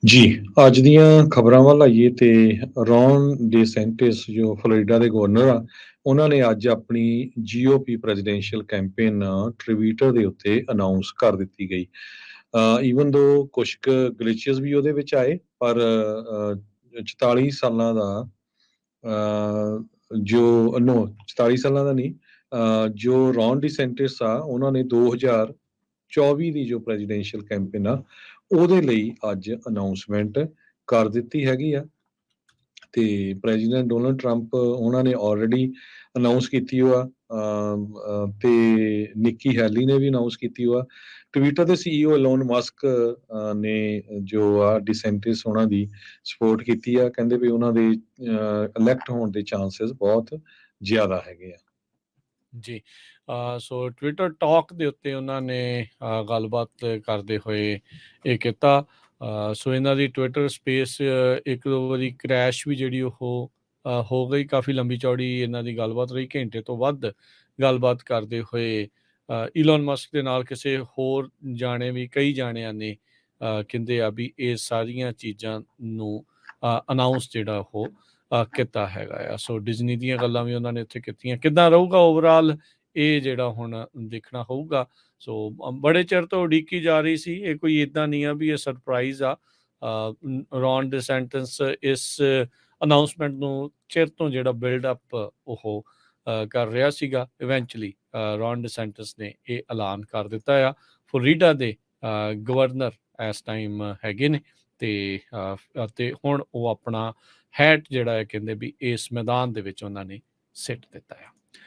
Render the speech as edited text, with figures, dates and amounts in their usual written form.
ਜੀ, ਅੱਜ ਦੀਆਂ ਖਬਰਾਂ ਵੱਲ ਆਈਏ ਤੇ ਰੌਨ ਡੀਸੈਂਟਿਸ ਜੋ ਫਲੋਰੀਡਾ ਦੇ ਗਵਰਨਰ ਆ, ਉਹਨਾਂ ਨੇ ਅੱਜ ਆਪਣੀ ਜੀਓਪੀ ਪ੍ਰੈਜ਼ੀਡੈਂਸ਼ੀਅਲ ਕੈਂਪੇਨ ਟਵਿੱਟਰ ਦੇ ਉੱਤੇ ਅਨਾਉਂਸ ਕਰ ਦਿੱਤੀ ਗਈ। ਈਵਨ ਦੋ ਕੁਛ ਕੁ ਗਲਿਚਸ ਵੀ ਉਹਦੇ ਵਿੱਚ ਆਏ, ਪਰ 44 ਸਾਲਾਂ ਦਾ ਜੋ ਨੋ 44 ਸਾਲਾਂ ਦਾ ਨਹੀਂ, ਜੋ ਰੌਨ ਡੀਸੈਂਟਿਸ ਆ, ਉਹਨਾਂ ਨੇ 2024 ਦੀ ਜੋ ਪ੍ਰੈਜ਼ੀਡੈਂਸ਼ੀਅਲ ਕੈਂਪੇਨ ਆ, ਉਹਦੇ ਲਈ ਅੱਜ ਅਨਾਉਂਸਮੈਂਟ ਕਰ ਦਿੱਤੀ ਹੈਗੀ ਆ। ਤੇ ਪ੍ਰੈਜ਼ੀਡੈਂਟ ਡੋਨਲਡ ਟਰੰਪ ਉਹਨਾਂ ਨੇ ਆਲਰੇਡੀ ਅਨਾਉਂਸ ਕੀਤੀ ਹੋਆ, ਤੇ ਨਿੱਕੀ ਹੈਲੀ ਨੇ ਵੀ ਅਨਾਉਂਸ ਕੀਤੀ ਹੋਆ। ਟਵਿੱਟਰ ਦੇ ਸੀਈਓ ਇਲੋਨ ਮਸਕ ਨੇ ਜੋ ਆ ਡਿਸੈਂਟਿਸ ਉਹਨਾਂ ਦੀ ਸਪੋਰਟ ਕੀਤੀ ਆ, ਕਹਿੰਦੇ ਵੀ ਉਹਨਾਂ ਦੇ ਇਲੈਕਟ ਹੋਣ ਦੇ ਚਾਂਸਸ ਬਹੁਤ ਜ਼ਿਆਦਾ ਹੈਗੇ ਆ। ਜੀ ਸੋ ਟਵਿੱਟਰ ਟਾਕ ਦੇ ਉੱਤੇ ਉਹਨਾਂ ਨੇ ਗੱਲਬਾਤ ਕਰਦੇ ਹੋਏ ਇਹ ਕੀਤਾ। ਸੋ ਇਹਨਾਂ ਦੀ ਟਵਿੱਟਰ ਸਪੇਸ ਇੱਕ ਦੋ ਵਾਰੀ ਕ੍ਰੈਸ਼ ਵੀ ਜਿਹੜੀ ਉਹ ਹੋ ਗਈ। ਕਾਫੀ ਲੰਬੀ ਚੌੜੀ ਇਹਨਾਂ ਦੀ ਗੱਲਬਾਤ ਰਹੀ, ਘੰਟੇ ਤੋਂ ਵੱਧ ਗੱਲਬਾਤ ਕਰਦੇ ਹੋਏ ਈਲੋਨ ਮਸਕ ਦੇ ਨਾਲ ਕਿਸੇ ਹੋਰ ਜਾਣੇ ਵੀ, ਕਈ ਜਾਣਿਆਂ ਨੇ ਕਹਿੰਦੇ ਆ ਵੀ ਇਹ ਸਾਰੀਆਂ ਚੀਜ਼ਾਂ ਨੂੰ ਅਨਾਊਂਸ ਜਿਹੜਾ ਉਹ ਕੀਤਾ ਹੈਗਾ ਆ। ਸੋ ਡਿਜ਼ਨੀ ਦੀਆਂ ਗੱਲਾਂ ਵੀ ਉਹਨਾਂ ਨੇ ਉੱਥੇ ਕੀਤੀਆਂ। ਕਿੱਦਾਂ ਰਹੂਗਾ ਓਵਰਆਲ ਇਹ ਜਿਹੜਾ ਹੁਣ ਦੇਖਣਾ ਹੋਊਗਾ। ਸੋ ਬੜੇ ਚਿਰ ਤੋਂ ਉਡੀਕੀ ਜਾ ਰਹੀ ਸੀ। ਇਹ ਕੋਈ ਇੱਦਾਂ ਨਹੀਂ ਆ ਵੀ ਇਹ ਸਰਪ੍ਰਾਈਜ਼ ਆ। ਰੌਨ ਡਿਸੈਂਟਿਸ ਇਸ ਅਨਾਊਂਸਮੈਂਟ ਨੂੰ ਚਿਰ ਤੋਂ ਜਿਹੜਾ ਬਿਲਡ ਅਪ ਉਹ ਕਰ ਰਿਹਾ ਸੀਗਾ। ਇਵੈਂਚੁਅਲੀ ਰੌਨ ਡਿਸੈਂਟਿਸ ਨੇ ਇਹ ਐਲਾਨ ਕਰ ਦਿੱਤਾ ਆ। ਫਲੋਰੀਡਾ ਦੇ ਗਵਰਨਰ ਇਸ ਟਾਈਮ ਹੈਗੇ ਨੇ ਤੇ ਹੁਣ ਉਹ ਆਪਣਾ ਹੈਟ ਜਿਹੜਾ ਹੈ ਕਹਿੰਦੇ ਵੀ ਇਸ ਮੈਦਾਨ ਦੇ ਵਿੱਚ ਉਹਨਾਂ ਨੇ ਸਿੱਟ ਦਿੱਤਾ ਆ।